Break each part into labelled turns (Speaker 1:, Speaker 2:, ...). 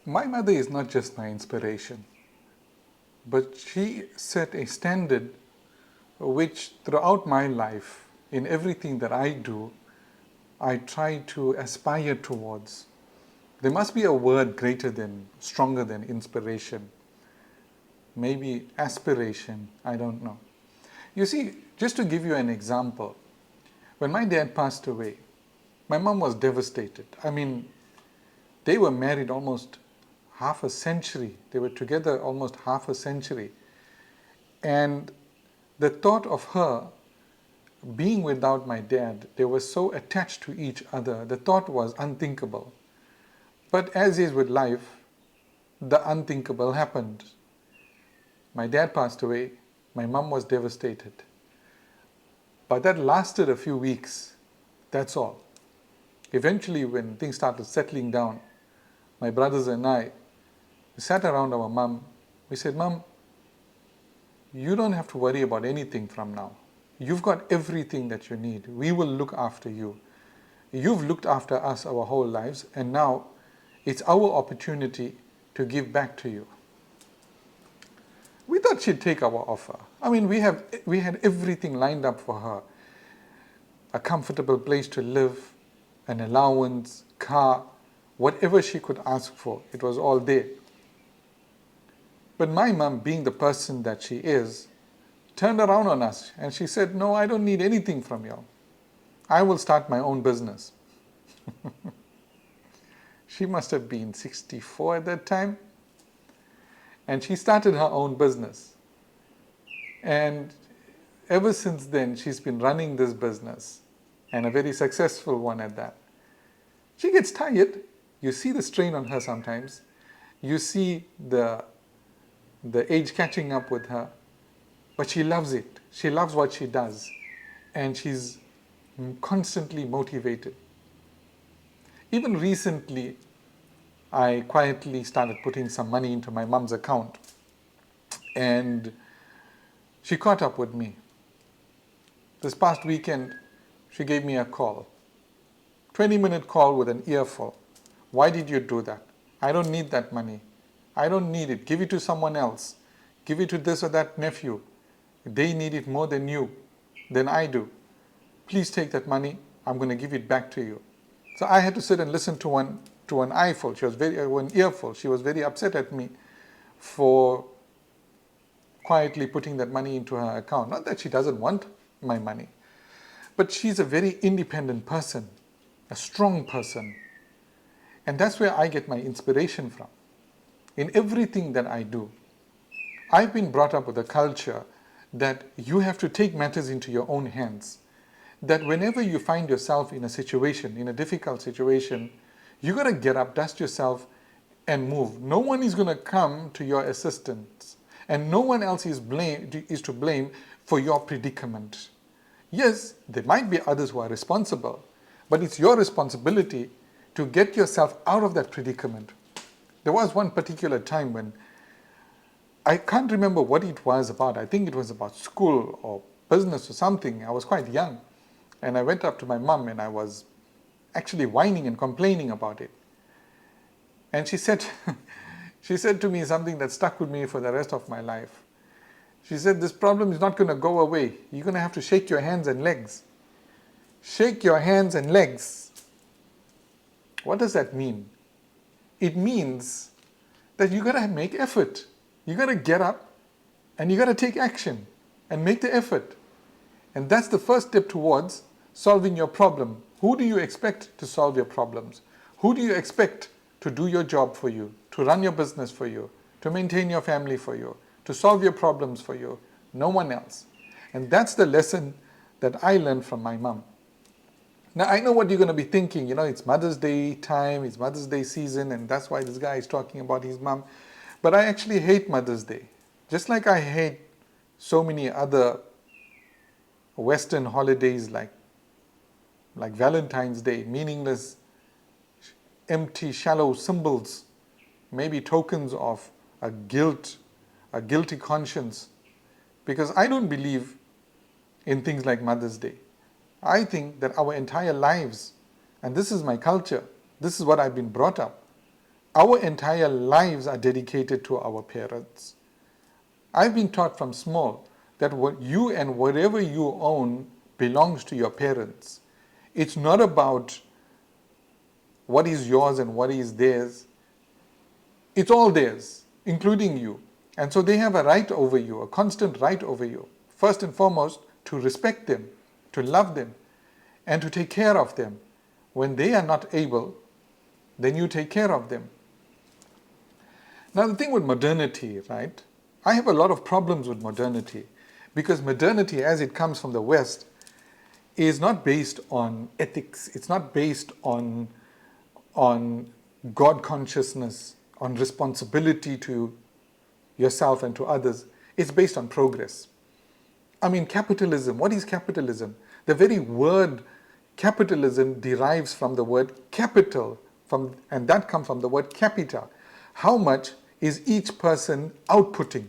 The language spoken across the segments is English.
Speaker 1: My mother is not just my inspiration, but she set a standard which throughout my life, in everything that I do, I try to aspire towards. There must be a word greater than, stronger than inspiration. Maybe aspiration, I don't know. You see, just to give you an example, when my dad passed away, my mom was devastated. I mean, they were married almost half a century. They were together almost half a century. And the thought of her being without my dad, they were so attached to each other, the thought was unthinkable. But as is with life, the unthinkable happened. My dad passed away, my mom was devastated. But that lasted a few weeks, that's all. Eventually, when things started settling down, my brothers and I, we sat around our mom. We said, Mom, you don't have to worry about anything from now. You've got everything that you need. We will look after you. You've looked after us our whole lives, and now it's our opportunity to give back to you. We thought she'd take our offer. I mean, we had everything lined up for her. A comfortable place to live, an allowance, car, whatever she could ask for, it was all there. But my mom, being the person that she is, turned around on us and she said, no, I don't need anything from you. I will start my own business. She must have been 64 at that time. And she started her own business. And ever since then, she's been running this business, and a very successful one at that. She gets tired. You see the strain on her sometimes. You see the age catching up with her. But she loves it. She loves what she does. And she's constantly motivated. Even recently, I quietly started putting some money into my mom's account. And she caught up with me. This past weekend, she gave me a call. 20-minute call with an earful. Why did you do that? I don't need that money. I don't need it. Give it to someone else. Give it to this or that nephew. They need it more than you, than I do. Please take that money. I'm going to give it back to you. So I had to sit and listen to an eyeful. She was one earful. She was very upset at me for quietly putting that money into her account. Not that she doesn't want my money, but she's a very independent person, a strong person. And that's where I get my inspiration from. In everything that I do, I've been brought up with a culture that you have to take matters into your own hands. That whenever you find yourself in a situation, in a difficult situation, you got to get up, dust yourself, and move. No one is going to come to your assistance, and no one else is to blame for your predicament. Yes, there might be others who are responsible, but it's your responsibility to get yourself out of that predicament. There was one particular time when I can't remember what it was about. I think it was about school or business or something. I was quite young. And I went up to my mom and I was actually whining and complaining about it. And she said to me something that stuck with me for the rest of my life. She said, this problem is not going to go away. You're going to have to shake your hands and legs. Shake your hands and legs. What does that mean? It means that you got to make effort. You got to get up and you got to take action and make the effort. And that's the first step towards solving your problem. Who do you expect to solve your problems? Who do you expect to do your job for you, to run your business for you, to maintain your family for you, to solve your problems for you? No one else. And that's the lesson that I learned from my mom. Now, I know what you're going to be thinking. It's Mother's Day time, it's Mother's Day season, and that's why this guy is talking about his mom. But I actually hate Mother's Day. Just like I hate so many other Western holidays like Valentine's Day, meaningless, empty, shallow symbols, maybe tokens of a guilty conscience. Because I don't believe in things like Mother's Day. I think that our entire lives, and this is my culture, this is what I've been brought up, our entire lives are dedicated to our parents. I've been taught from small that what you and whatever you own belongs to your parents. It's not about what is yours and what is theirs. It's all theirs, including you. And so they have a right over you, a constant right over you. First and foremost, to respect them, to love them, and to take care of them. When they are not able, then you take care of them. Now the thing with modernity, right? I have a lot of problems with modernity because modernity, as it comes from the West, is not based on ethics. It's not based on God consciousness, on responsibility to yourself and to others. It's based on progress. I mean, capitalism, what is capitalism? The very word capitalism derives from the word capital, and that comes from the word capita. How much is each person outputting?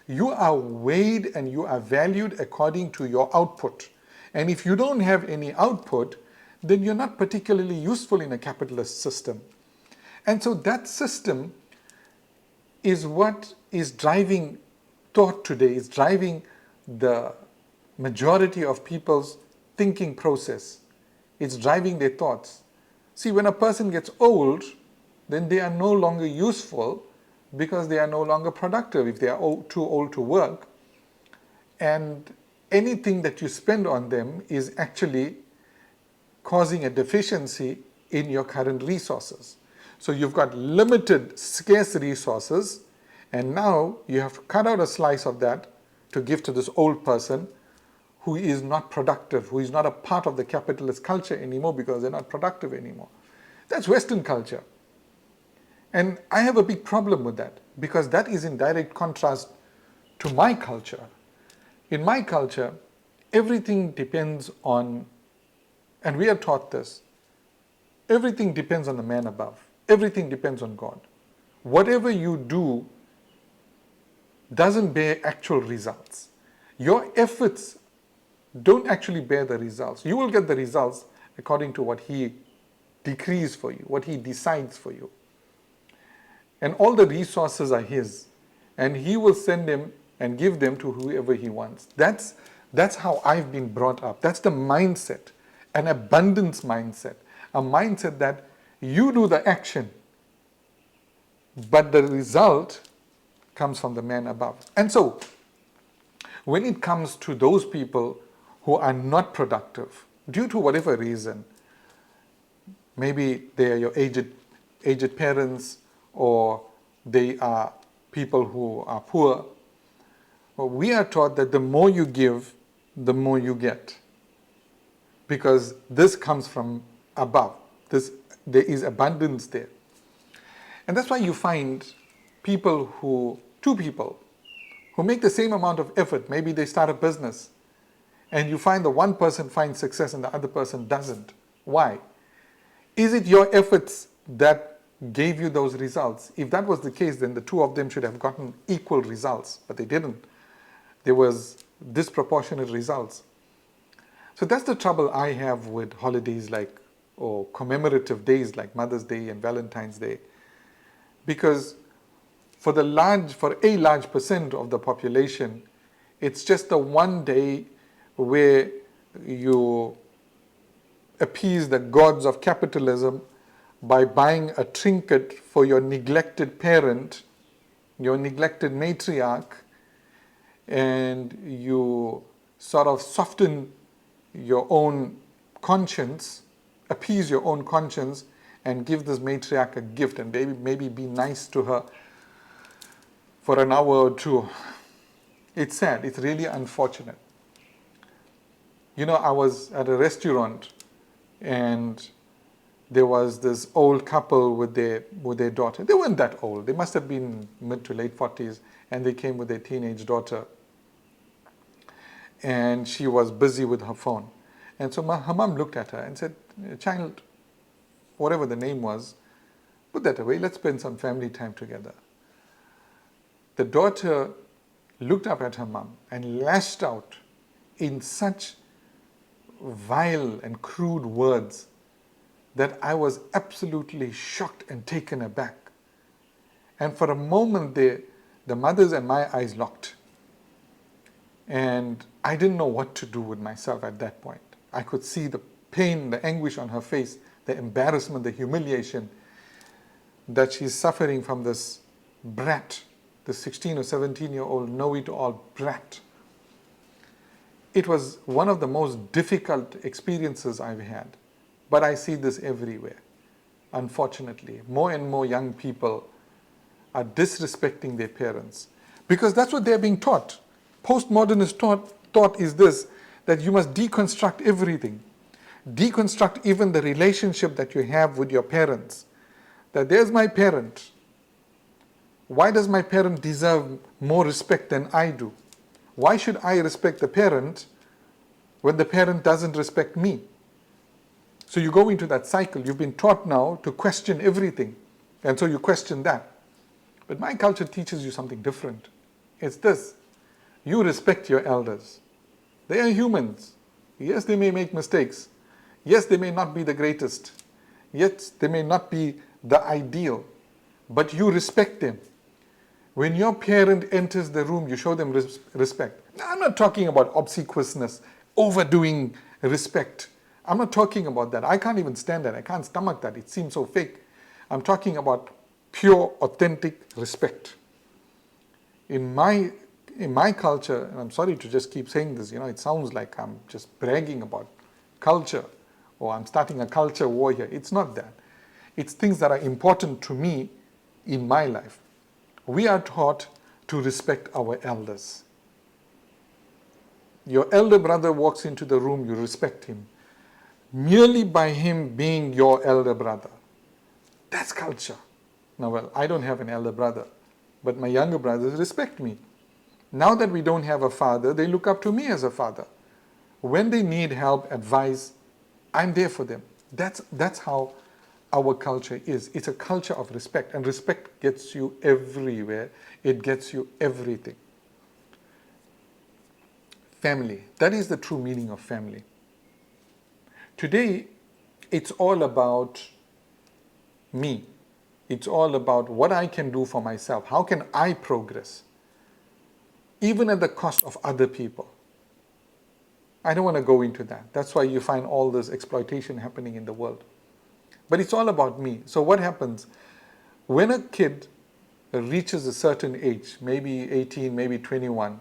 Speaker 1: You are weighed and you are valued according to your output. And if you don't have any output, then you're not particularly useful in a capitalist system. And so that system is what is driving thought today, is driving the majority of people's thinking process. It's driving their thoughts. See, when a person gets old, then they are no longer useful because they are no longer productive if they are too old to work. And anything that you spend on them is actually causing a deficiency in your current resources. So you've got limited, scarce resources, and now you have to cut out a slice of that to give to this old person who is not productive, who is not a part of the capitalist culture anymore because they're not productive anymore. That's Western culture. And I have a big problem with that because that is in direct contrast to my culture. In my culture, everything depends on, and we are taught this, everything depends on the man above. Everything depends on God. Whatever you do doesn't bear actual results. Your efforts don't actually bear the results. You will get the results according to what He decrees for you, what He decides for you. And all the resources are His. And He will send them and give them to whoever He wants. That's how I've been brought up. That's the mindset, an abundance mindset. A mindset that you do the action, but the result comes from the man above. And so, when it comes to those people who are not productive, due to whatever reason, maybe they are your aged parents, or they are people who are poor, we are taught that the more you give, the more you get. Because this comes from above. There is abundance there. And that's why you find two people who make the same amount of effort. Maybe they start a business, and you find the one person finds success and the other person doesn't. Why? Is it your efforts that gave you those results? If that was the case, then the two of them should have gotten equal results, but they didn't. There was disproportionate results. So that's the trouble I have with holidays or commemorative days like Mother's Day and Valentine's Day. Because for a large percent of the population, it's just the one day where you appease the gods of capitalism by buying a trinket for your neglected parent, your neglected matriarch, and you sort of soften your own conscience, appease your own conscience, and give this matriarch a gift and maybe be nice to her for an hour or two. It's sad. It's really unfortunate. You know, I was at a restaurant and there was this old couple with their daughter. They weren't that old. They must have been mid to late 40s, and they came with their teenage daughter. And she was busy with her phone. And so her mom looked at her and said, "Child, whatever the name was, put that away. Let's spend some family time together." The daughter looked up at her mom and lashed out in such vile and crude words that I was absolutely shocked and taken aback. And for a moment the mother's and my eyes locked. And I didn't know what to do with myself at that point. I could see the pain, the anguish on her face, the embarrassment, the humiliation that she's suffering from this brat, the 16 or 17-year-old know-it-all brat. It was one of the most difficult experiences I've had. But I see this everywhere, unfortunately. More and more young people are disrespecting their parents because that's what they're being taught. Postmodernist thought is this, that you must deconstruct everything. Deconstruct even the relationship that you have with your parents. That there's my parent. Why does my parent deserve more respect than I do? Why should I respect the parent when the parent doesn't respect me? So you go into that cycle. You've been taught now to question everything. And so you question that. But my culture teaches you something different. It's this. You respect your elders. They are humans. Yes, they may make mistakes. Yes, they may not be the greatest. Yes, they may not be the ideal. But you respect them. When your parent enters the room, you show them respect. Now, I'm not talking about obsequiousness, overdoing respect. I'm not talking about that. I can't even stand that. I can't stomach that. It seems so fake. I'm talking about pure, authentic respect. In my culture, and I'm sorry to just keep saying this, it sounds like I'm just bragging about culture or I'm starting a culture war here. It's not that. It's things that are important to me in my life. We are taught to respect our elders. Your elder brother walks into the room, you respect him. Merely by him being your elder brother. That's culture. Now, well, I don't have an elder brother, but my younger brothers respect me. Now that we don't have a father, they look up to me as a father. When they need help, advice, I'm there for them. That's how our culture is. It's a culture of respect, and respect gets you everywhere. It gets you everything. Family. That is the true meaning of family. Today, it's all about me. It's all about what I can do for myself. How can I progress? Even at the cost of other people. I don't want to go into that. That's why you find all this exploitation happening in the world. But it's all about me. So what happens? When a kid reaches a certain age, maybe 18, maybe 21,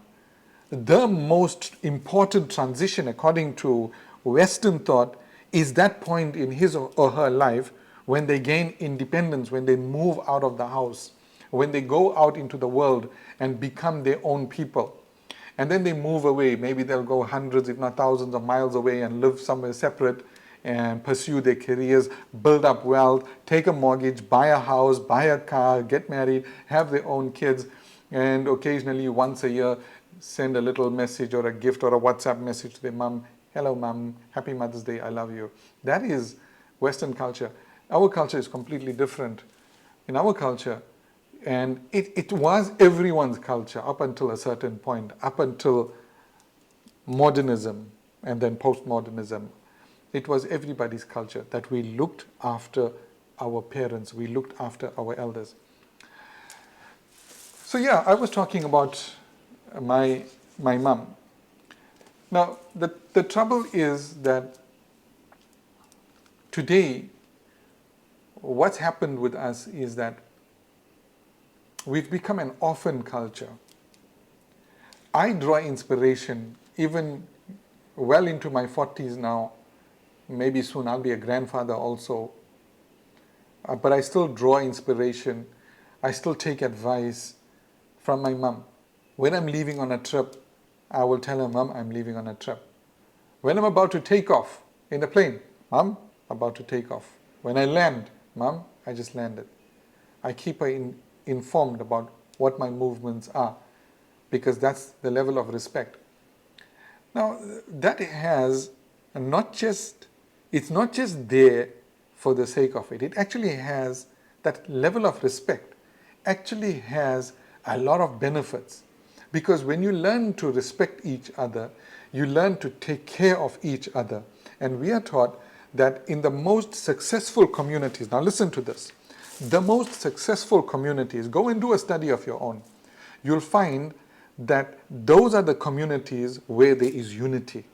Speaker 1: the most important transition according to Western thought is that point in his or her life when they gain independence, when they move out of the house, when they go out into the world and become their own people. And then they move away. Maybe they'll go hundreds, if not thousands of miles away and live somewhere separate and pursue their careers, build up wealth, take a mortgage, buy a house, buy a car, get married, have their own kids, and occasionally once a year send a little message or a gift or a WhatsApp message to their mom. Hello, mom. Happy Mother's Day. I love you. That is Western culture. Our culture is completely different. In our culture, and it was everyone's culture up until a certain point, up until modernism and then postmodernism. It was everybody's culture that we looked after our parents, we looked after our elders. So yeah, I was talking about my mom. Now, the trouble is that today, what's happened with us is that we've become an orphan culture. I draw inspiration even well into my 40s now. Maybe soon I'll be a grandfather also. But I still draw inspiration. I still take advice from my mom. When I'm leaving on a trip, I will tell her, Mom, I'm leaving on a trip. When I'm about to take off in the plane, Mom, about to take off. When I land, Mom, I just landed. I keep her informed about what my movements are, because that's the level of respect. Now, that has it's not just there for the sake of it. It actually has, that level of respect actually has a lot of benefits. Because when you learn to respect each other, you learn to take care of each other. And we are taught that in the most successful communities, now listen to this, The most successful communities, go and do a study of your own. You'll find that those are the communities where there is unity.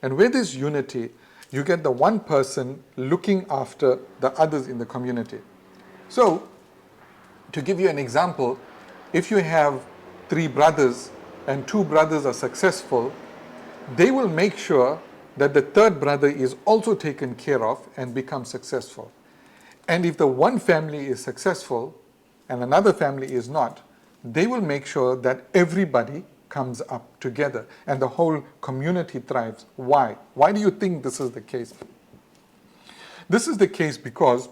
Speaker 1: And where there's unity, you get the one person looking after the others in the community. So, to give you an example, if you have 3 brothers and 2 brothers are successful, they will make sure that the 3rd brother is also taken care of and becomes successful. And if the one family is successful and another family is not, they will make sure that everybody comes up together and the whole community thrives. Why? Why do you think this is the case? This is the case because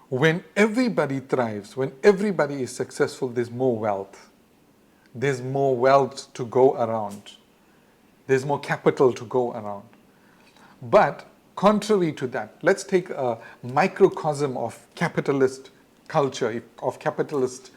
Speaker 1: when everybody thrives, when everybody is successful, there's more wealth. There's more wealth to go around. There's more capital to go around. But contrary to that, let's take a microcosm of capitalist culture, of capitalist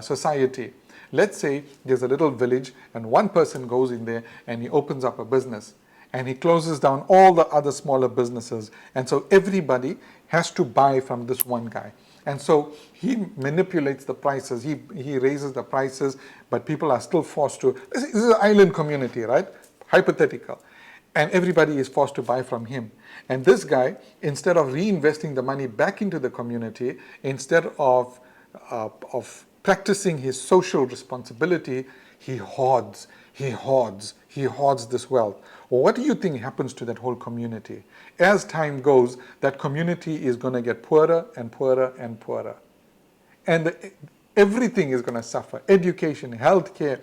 Speaker 1: society. Let's say there's a little village and one person goes in there and he opens up a business and he closes down all the other smaller businesses, and so everybody has to buy from this one guy. And so he manipulates the prices, he raises the prices, but people are still forced to, this is an island community, right? Hypothetical. And everybody is forced to buy from him. And this guy, instead of reinvesting the money back into the community, instead of practicing his social responsibility, he hoards this wealth. Well, what do you think happens to that whole community? As time goes, that community is going to get poorer and poorer and poorer. And everything is going to suffer. Education, healthcare,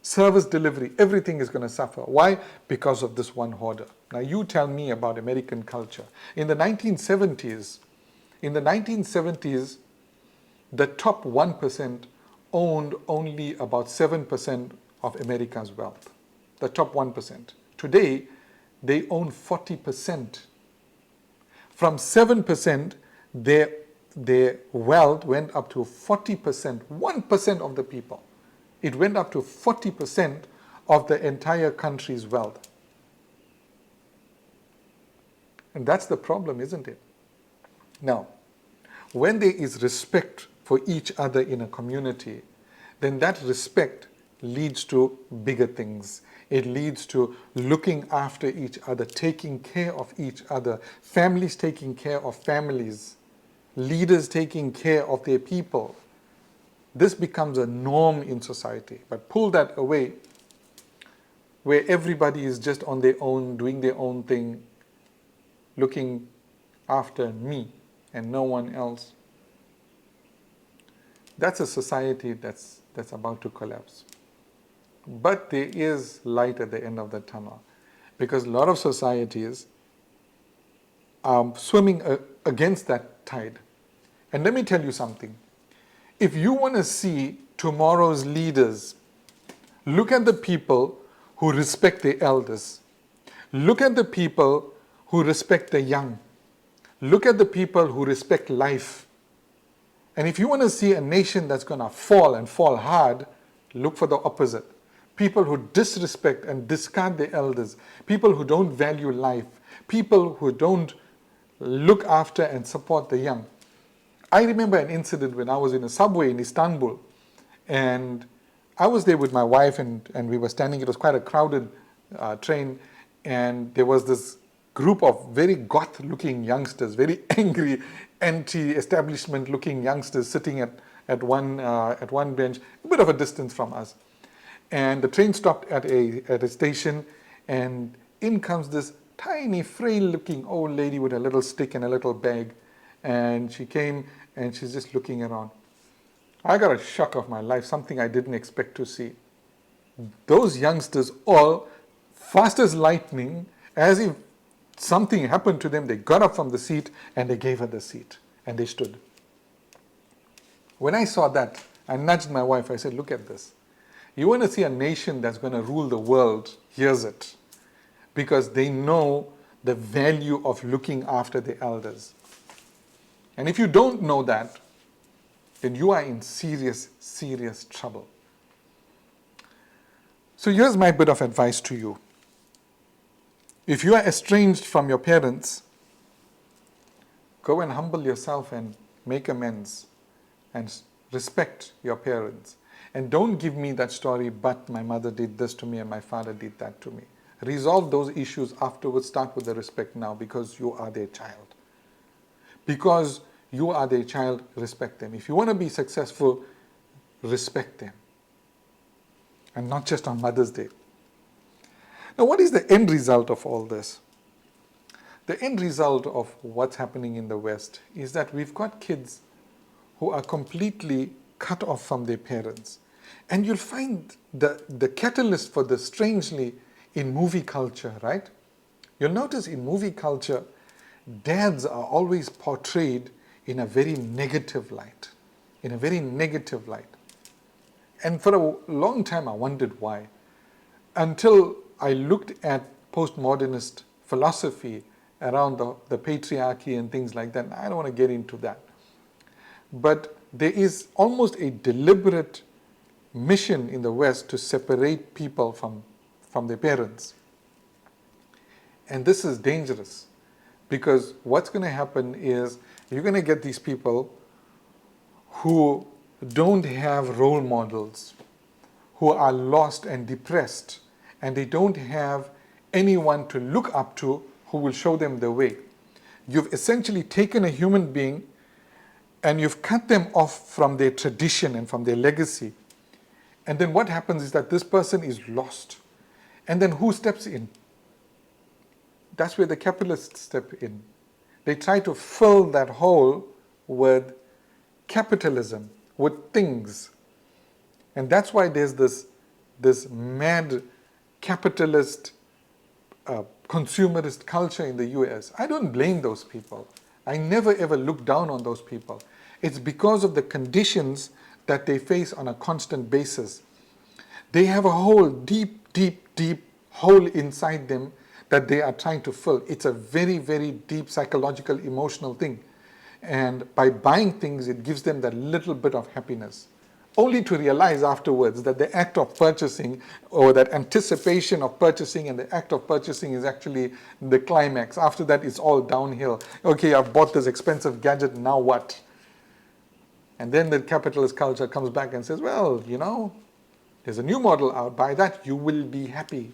Speaker 1: service delivery, everything is going to suffer. Why? Because of this one hoarder. Now you tell me about American culture. In the 1970s, the top 1% owned only about 7% of America's wealth. The top 1%. Today, they own 40%. From 7%, their wealth went up to 40%, 1% of the people. It went up to 40% of the entire country's wealth. And that's the problem, isn't it? Now, when there is respect for each other in a community, then that respect leads to bigger things. It leads to looking after each other, taking care of each other, families taking care of families, leaders taking care of their people. This becomes a norm in society. But pull that away, where everybody is just on their own, doing their own thing, looking after me and no one else. That's a society that's about to collapse. But there is light at the end of the tunnel, because a lot of societies are swimming against that tide. And let me tell you something. If you want to see tomorrow's leaders, look at the people who respect their elders. Look at the people who respect the young. Look at the people who respect life. And if you want to see a nation that's going to fall and fall hard, look for the opposite. People who disrespect and discard their elders. People who don't value life. People who don't look after and support the young. I remember an incident when I was in a subway in Istanbul, and I was there with my wife, and we were standing. It was quite a crowded train, and there was this group of very goth-looking youngsters, very angry, anti-establishment-looking youngsters sitting at one bench, a bit of a distance from us. And the train stopped at a station, and in comes this tiny, frail-looking old lady with a little stick and a little bag. And she came, and she's just looking around. I got a shock of my life, something I didn't expect to see. Those youngsters all, fast as lightning, as if something happened to them, they got up from the seat, and they gave her the seat, and they stood. When I saw that, I nudged my wife. I said, look at this. You want to see a nation that's going to rule the world, here's it. Because they know the value of looking after the elders. And if you don't know that, then you are in serious, serious trouble. So here's my bit of advice to you. If you are estranged from your parents, Go and humble yourself and make amends and respect your parents. And don't give me that story, but my mother did this to me and my father did that to me. Resolve those issues afterwards. Start with the respect now, because you are their child. Because you are their child, respect them. If you want to be successful, respect them. And not just on Mother's Day. Now, what is the end result of all this? The end result of what's happening in the West is that we've got kids who are completely cut off from their parents. And you'll find the catalyst for this, strangely, in movie culture, right? You'll notice in movie culture, dads are always portrayed in a very negative light. In a very negative light. And for a long time I wondered why. Until I looked at postmodernist philosophy around the patriarchy and things like that. I don't want to get into that. But there is almost a deliberate mission in the West to separate people from their parents. And this is dangerous, because what's going to happen is you're going to get these people who don't have role models, who are lost and depressed, and they don't have anyone to look up to who will show them the way. You've essentially taken a human being and you've cut them off from their tradition and from their legacy. And then what happens is that this person is lost. And then who steps in? That's where the capitalists step in. They try to fill that hole with capitalism, with things. And that's why there's this mad capitalist consumerist culture in the US. I don't blame those people. I never ever look down on those people. It's because of the conditions that they face on a constant basis. They have a whole deep hole inside them that they are trying to fill. It's a very, very deep psychological, emotional thing. And by buying things, it gives them that little bit of happiness, only to realize afterwards that the act of purchasing, or that anticipation of purchasing and the act of purchasing, is actually the climax. After that, it's all downhill. Okay, I've bought this expensive gadget, now what? And then the capitalist culture comes back and says, well, you know, there's a new model out. Buy that, you will be happy.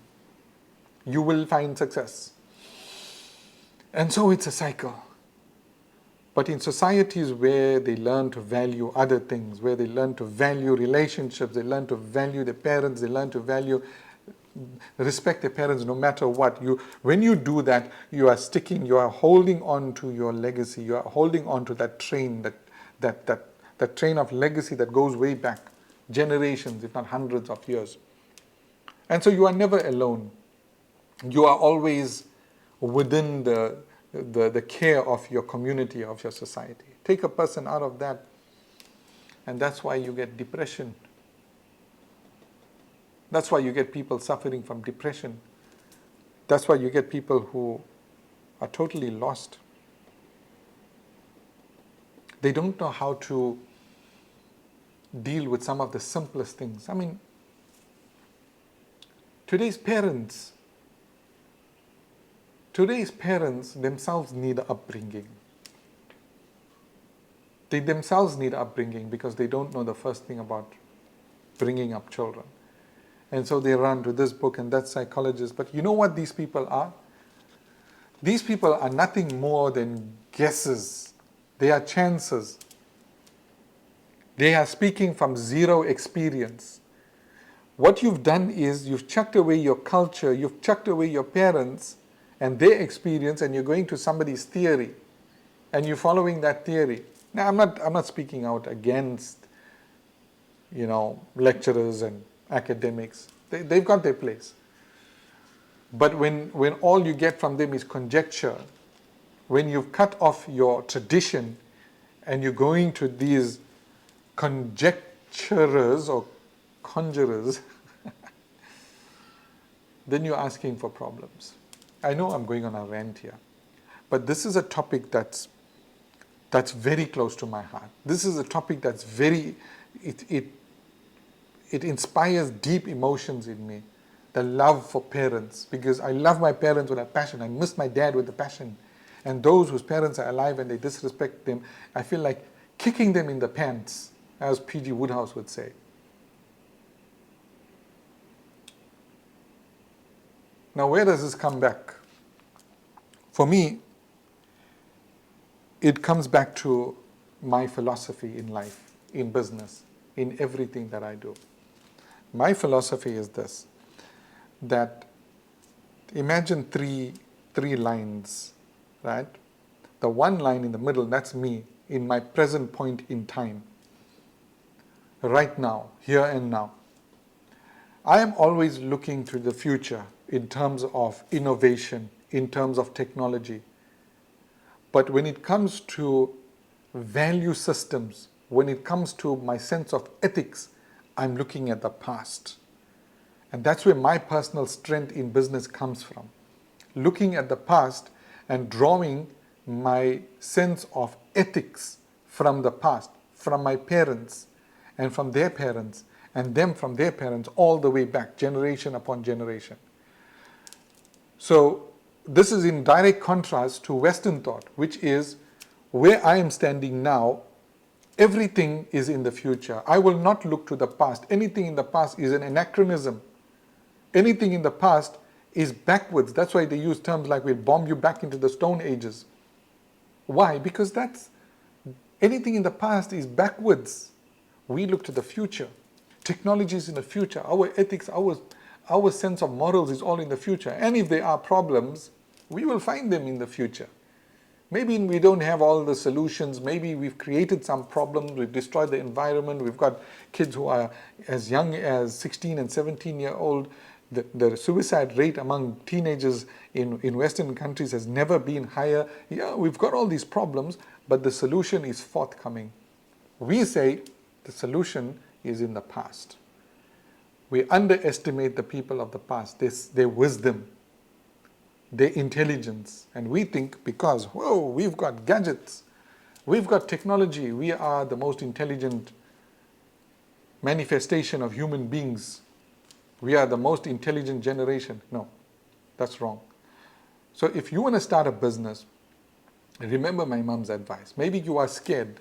Speaker 1: You will find success. And so it's a cycle. But in societies where they learn to value other things, where they learn to value relationships, they learn to value their parents, they learn to respect their parents no matter what. When you do that, you are holding on to your legacy. You are holding on to that train, that train of legacy that goes way back, generations, if not hundreds of years. And so you are never alone. You are always within the care of your community, of your society. Take a person out of that, and that's why you get depression. That's why you get people suffering from depression. That's why you get people who are totally lost. They don't know how to deal with some of the simplest things. I mean, today's parents themselves need upbringing. They themselves need upbringing because they don't know the first thing about bringing up children. And so they run to this book and that psychologist. But you know what these people are? These people are nothing more than guesses. They are chances. They are speaking from zero experience. What you've done is you've chucked away your culture, you've chucked away your parents and their experience, and you're going to somebody's theory, and you're following that theory. Now, I'm not speaking out against, lecturers and academics. They've got their place. But when all you get from them is conjecture, when you've cut off your tradition and you're going to these conjecturers or conjurers, then you're asking for problems. I know I'm going on a rant here, but this is a topic that's very close to my heart. This is a topic that's it inspires deep emotions in me. The love for parents, because I love my parents with a passion. I miss my dad with a passion. And those whose parents are alive and they disrespect them, I feel like kicking them in the pants, as P.G. Wodehouse would say. Now, where does this come back? For me, it comes back to my philosophy in life, in business, in everything that I do. My philosophy is this, that imagine three lines, right? The one line in the middle, that's me in my present point in time, right now, here and now. I am always looking to the future in terms of innovation, in terms of technology. But when it comes to value systems, when it comes to my sense of ethics, I'm looking at the past. And that's where my personal strength in business comes from. Looking at the past and drawing my sense of ethics from the past, from my parents and from their parents, and them from their parents, all the way back, generation upon generation. So this is in direct contrast to Western thought, which is where I am standing now, everything is in the future. I will not look to the past. Anything in the past is an anachronism. Anything in the past is backwards. That's why they use terms like we'll bomb you back into the Stone Ages. Why? Because anything in the past is backwards. We look to the future. Technology is in the future. Our ethics, our sense of morals is all in the future. And if there are problems, we will find them in the future. Maybe we don't have all the solutions. Maybe we've created some problems. We've destroyed the environment. We've got kids who are as young as 16 and 17-year-old. The suicide rate among teenagers in Western countries has never been higher. Yeah, we've got all these problems, but the solution is forthcoming. We say the solution is in the past. We underestimate the people of the past, their wisdom, their intelligence. And we think because, whoa, we've got gadgets, we've got technology, we are the most intelligent manifestation of human beings. We are the most intelligent generation. No, that's wrong. So if you want to start a business, remember my mom's advice. Maybe you are scared.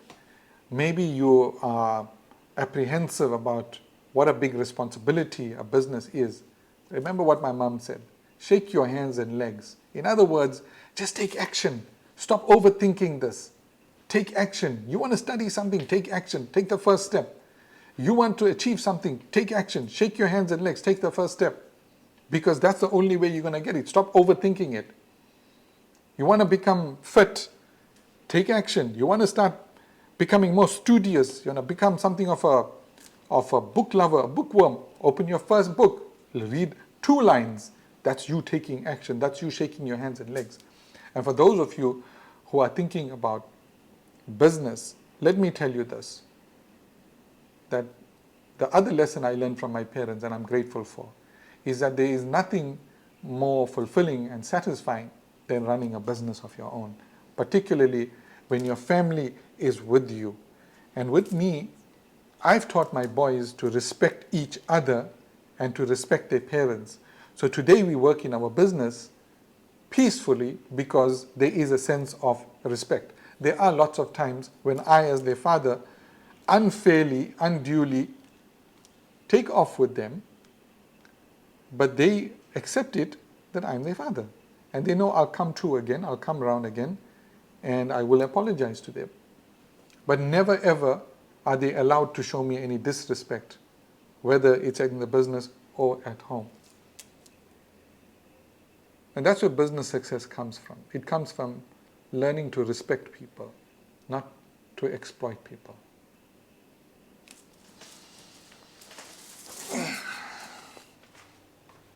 Speaker 1: Maybe you are apprehensive about what a big responsibility a business is. Remember what my mom said. Shake your hands and legs. In other words, just take action. Stop overthinking this. Take action. You want to study something, take action. Take the first step. You want to achieve something, take action. Shake your hands and legs, take the first step. Because that's the only way you're going to get it. Stop overthinking it. You want to become fit, take action. You want to start becoming more studious. You want to become something of a book lover, a bookworm. Open your first book. Read 2 lines. That's you taking action. That's you shaking your hands and legs. And for those of you who are thinking about business, let me tell you this. That the other lesson I learned from my parents, and I'm grateful for, is that there is nothing more fulfilling and satisfying than running a business of your own, particularly when your family is with you. And with me, I've taught my boys to respect each other and to respect their parents. So today we work in our business peacefully because there is a sense of respect. There are lots of times when I, as their father, unfairly, unduly take off with them, but they accept it that I'm their father. And they know I'll come true again, I'll come round again, and I will apologize to them. But never ever are they allowed to show me any disrespect, whether it's in the business or at home. And that's where business success comes from. It comes from learning to respect people, not to exploit people.